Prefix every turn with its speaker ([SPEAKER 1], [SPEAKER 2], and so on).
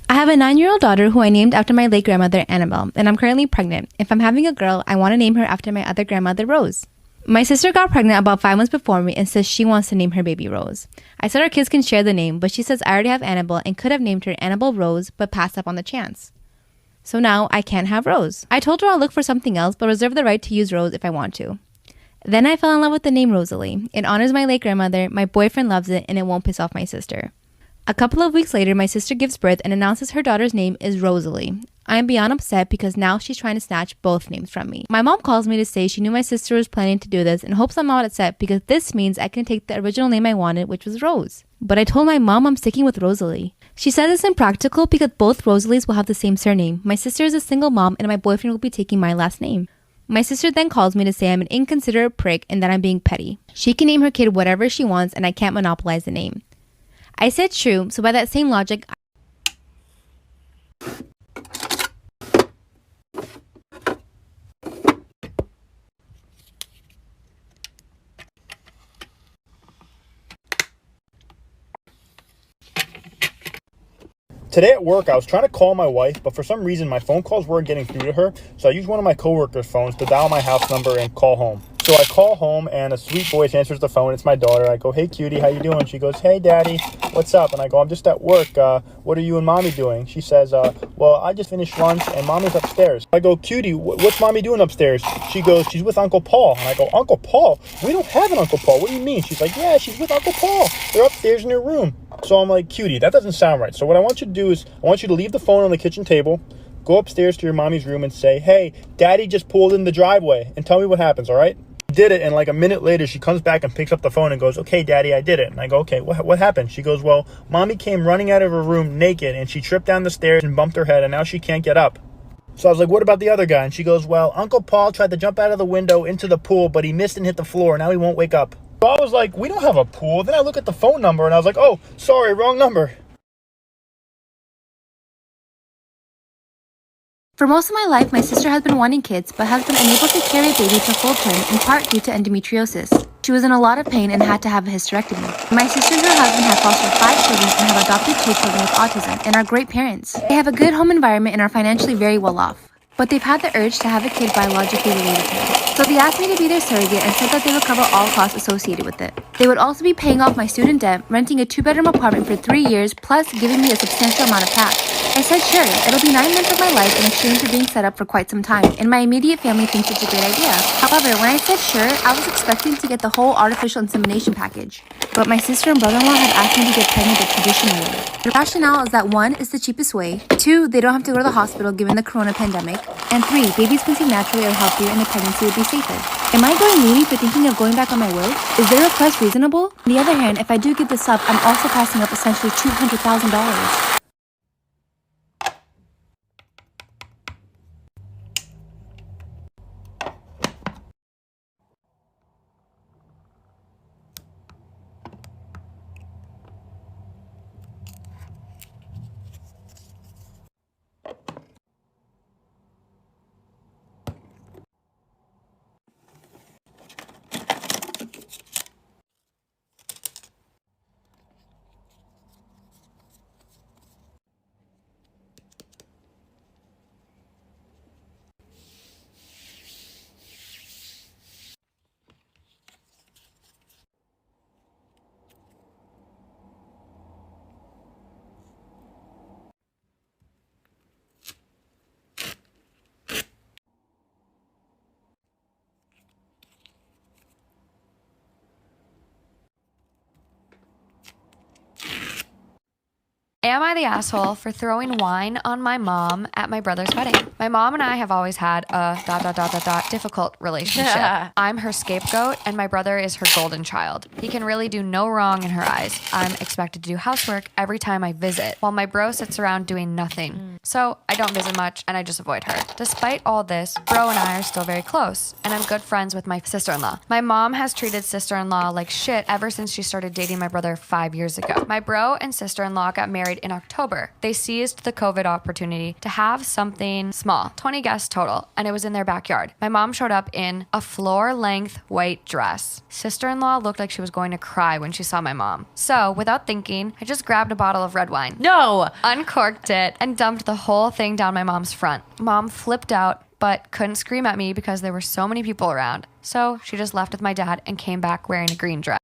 [SPEAKER 1] I have a 9-year-old daughter who I named after my late grandmother, Annabelle, and I'm currently pregnant. If I'm having a girl, I want to name her after my other grandmother, Rose. My sister got pregnant about 5 months before me and says she wants to name her baby Rose. I said our kids can share the name, but she says I already have Annabelle and could have named her Annabelle Rose, but passed up on the chance. So now I can't have Rose. I told her I'll look for something else, but reserve the right to use Rose if I want to. Then I fell in love with the name Rosalie. It honors my late grandmother, my boyfriend loves it, and it won't piss off my sister. A couple of weeks later, my sister gives birth and announces her daughter's name is Rosalie. I am beyond upset because now she's trying to snatch both names from me. My mom calls me to say she knew my sister was planning to do this and hopes I'm not upset because this means I can take the original name I wanted, which was Rose. But I told my mom I'm sticking with Rosalie. She said it's impractical because both Rosalies will have the same surname. My sister is a single mom and my boyfriend will be taking my last name. My sister then calls me to say I'm an inconsiderate prick and that I'm being petty. She can name her kid whatever she wants and I can't monopolize the name. I said true, so by that same logic,
[SPEAKER 2] Today at work, I was trying to call my wife, but for some reason, my phone calls weren't getting through to her, so I used one of my coworkers' phones to dial my house number and call home. So I call home, and a sweet voice answers the phone. It's my daughter. I go, "Hey, cutie, how you doing?" She goes, "Hey, daddy, what's up?" And I go, "I'm just at work. What are you and mommy doing?" She says, "Well, I just finished lunch, and mommy's upstairs." I go, "Cutie, what's mommy doing upstairs?" She goes, "She's with Uncle Paul." And I go, "Uncle Paul? We don't have an Uncle Paul. What do you mean?" She's like, "Yeah, she's with Uncle Paul. They're upstairs in their room." So I'm like, "Cutie, that doesn't sound right." So what I want you to do is I want you to leave the phone on the kitchen table, go upstairs to your mommy's room and say, "Hey, daddy just pulled in the driveway," and tell me what happens, all right? Did it, and like a minute later, she comes back and picks up the phone and goes, "Okay, daddy, I did it." And I go, "Okay, what happened?" She goes, "Well, mommy came running out of her room naked, and she tripped down the stairs and bumped her head, and now she can't get up." So I was like, "What about the other guy?" And she goes, "Well, Uncle Paul tried to jump out of the window into the pool, but he missed and hit the floor. Now he won't wake up." So I was like, "We don't have a pool." Then I look at the phone number, and I was like, "Oh, sorry, wrong number."
[SPEAKER 1] For most of my life, my sister has been wanting kids, but has been unable to carry a baby to full term in part due to endometriosis. She was in a lot of pain and had to have a hysterectomy. My sister and her husband have fostered 5 children and have adopted 2 children with autism and are great parents. They have a good home environment and are financially very well off. But they've had the urge to have a kid biologically related to me. So they asked me to be their surrogate and said that they would cover all costs associated with it. They would also be paying off my student debt, renting a 2-bedroom apartment for 3 years, plus giving me a substantial amount of cash. I said sure, it'll be 9 months of my life in exchange for being set up for quite some time, and my immediate family thinks it's a great idea. However, when I said sure, I was expecting to get the whole artificial insemination package. But my sister and brother-in-law have asked me to get pregnant the traditional way. The rationale is that 1, it's the cheapest way, 2, they don't have to go to the hospital given the corona pandemic, and 3, babies conceived naturally are healthier and the pregnancy would be safer. Am I going loony for thinking of going back on my word? Is their request reasonable? On the other hand, if I do give this up, I'm also passing up essentially $200,000.
[SPEAKER 3] Am I the asshole for throwing wine on my mom at my brother's wedding? My mom and I have always had a ... difficult relationship. Yeah. I'm her scapegoat and my brother is her golden child. He can really do no wrong in her eyes. I'm expected to do housework every time I visit, while my bro sits around doing nothing. So I don't visit much and I just avoid her. Despite all this, bro and I are still very close, and I'm good friends with my sister-in-law. My mom has treated sister-in-law like shit ever since she started dating my brother 5 years ago. My bro and sister-in-law got married in October. They seized the COVID opportunity to have something small, 20 guests total, and it was in their backyard. My mom showed up in a floor-length white dress. Sister-in-law looked like she was going to cry when she saw my mom. So, without thinking, I just grabbed a bottle of red wine.
[SPEAKER 4] No!
[SPEAKER 3] Uncorked it and dumped the whole thing down my mom's front. Mom flipped out, but couldn't scream at me because there were so many people around. So she just left with my dad and came back wearing a green dress.